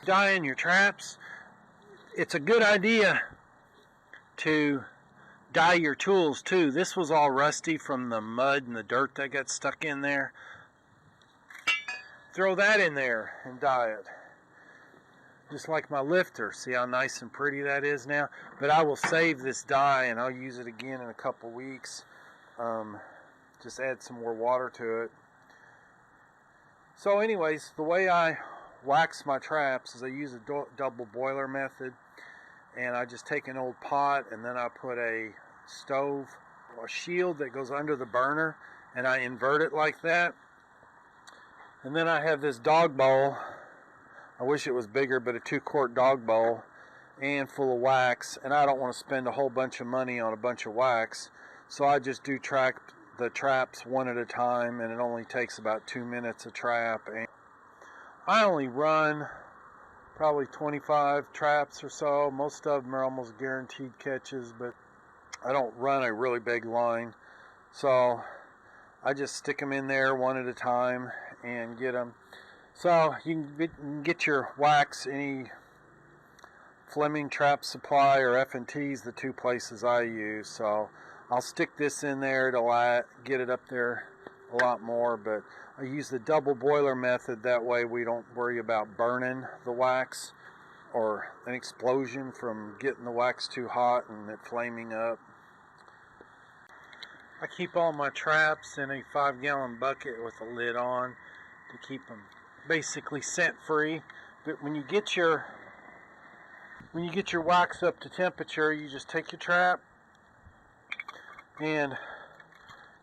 Dyeing your traps, it's a good idea to dye your tools too. This was all rusty from the mud and the dirt that got stuck in there. Throw that in there and dye it. Just like my lifter. See how nice and pretty that is now? But I will save this dye and I'll use it again in a couple weeks. Just add some more water to it. So anyways, the way I wax my traps is I use a double boiler method. And I just take an old pot and then I put a stove, a shield that goes under the burner, and I invert it like that. And then I have this dog bowl. I wish it was bigger, but a 2-quart dog bowl and full of wax. And I don't want to spend a whole bunch of money on a bunch of wax. So I just do the traps one at a time, and it only takes about 2 minutes a trap. And I only run probably 25 traps or so. Most of them are almost guaranteed catches, but I don't run a really big line. So I just stick them in there one at a time and get them. So you can get your wax, any Fleming Trap Supply or F&T's, the two places I use. So I'll stick this in there to get it up there a lot more, but I use the double boiler method. That way we don't worry about burning the wax or an explosion from getting the wax too hot and it flaming up. I keep all my traps in a 5-gallon bucket with a lid on to keep them basically scent free. But when you get your wax up to temperature, you just take your trap and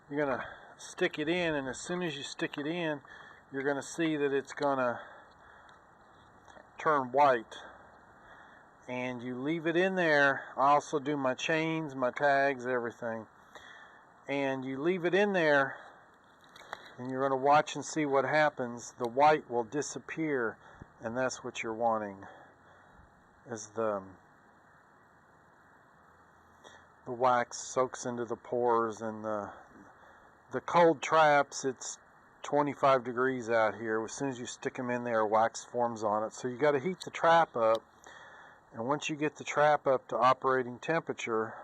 you're gonna stick it in, and as soon as you stick it in, you're gonna see that it's gonna turn white. And you leave it in there. I also do my chains, my tags, everything. And you leave it in there, and you're going to watch and see what happens. The white will disappear, and that's what you're wanting, as the wax soaks into the pores. And the cold traps, it's 25 degrees out here. As soon as you stick them in there, wax forms on it. So you got to heat the trap up, and once you get the trap up to operating temperature,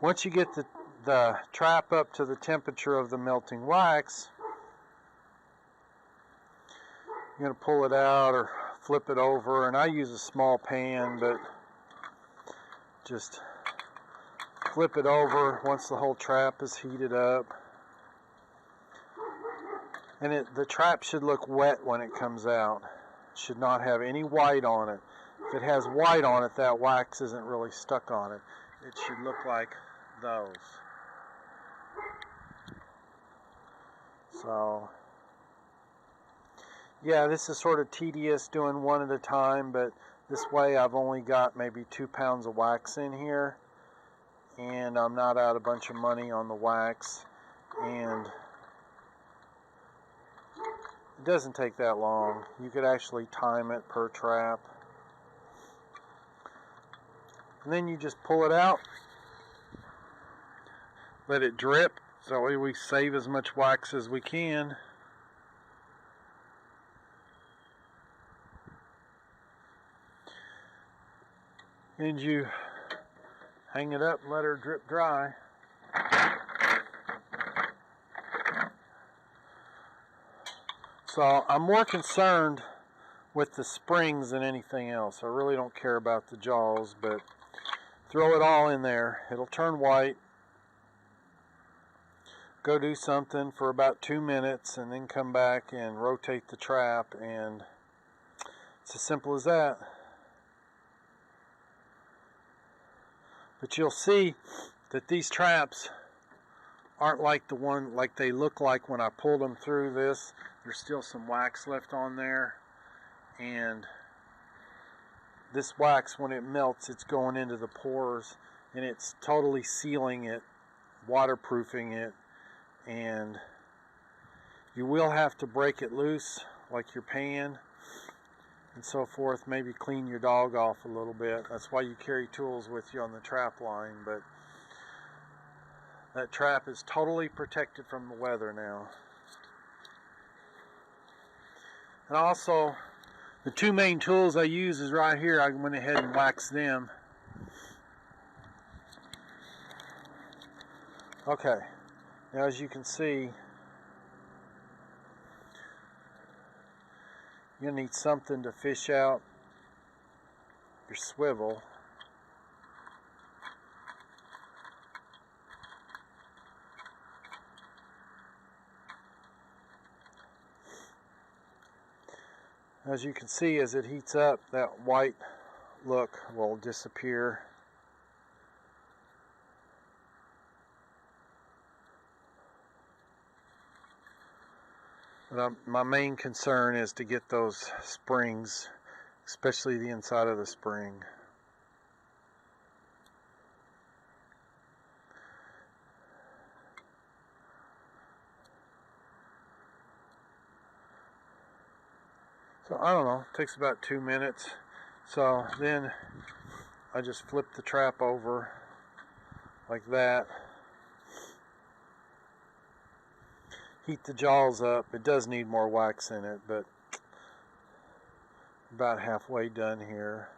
once you get the trap up to the temperature of the melting wax, you're going to pull it out or flip it over. And I use a small pan, but just flip it over once the whole trap is heated up. And the trap should look wet when it comes out. It should not have any white on it. If it has white on it, that wax isn't really stuck on it. It should look like those. So, yeah, this is sort of tedious doing one at a time, but this way I've only got maybe 2 pounds of wax in here, and I'm not out a bunch of money on the wax, and it doesn't take that long. You could actually time it per trap. And then you just pull it out, let it drip, so that way we save as much wax as we can. And you hang it up and let her drip dry. So I'm more concerned with the springs than anything else. I really don't care about the jaws, but throw it all in there. It'll turn white. Go do something for about 2 minutes and then come back and rotate the trap, and it's as simple as that. But you'll see that these traps aren't like they look like when I pulled them through this. There's still some wax left on there, and this wax, when it melts, it's going into the pores and it's totally sealing it, waterproofing it, and you will have to break it loose like your pan and so forth. Maybe clean your dog off a little bit. That's why you carry tools with you on the trap line. But that trap is totally protected from the weather now. And also, the two main tools I use is right here. I went ahead and waxed them. Okay, now as you can see, you'll need something to fish out your swivel. As you can see, as it heats up, that white look will disappear. But my main concern is to get those springs, especially the inside of the spring. So I don't know, it takes about 2 minutes. So then I just flip the trap over like that. Heat the jaws up. It does need more wax in it, but about halfway done here.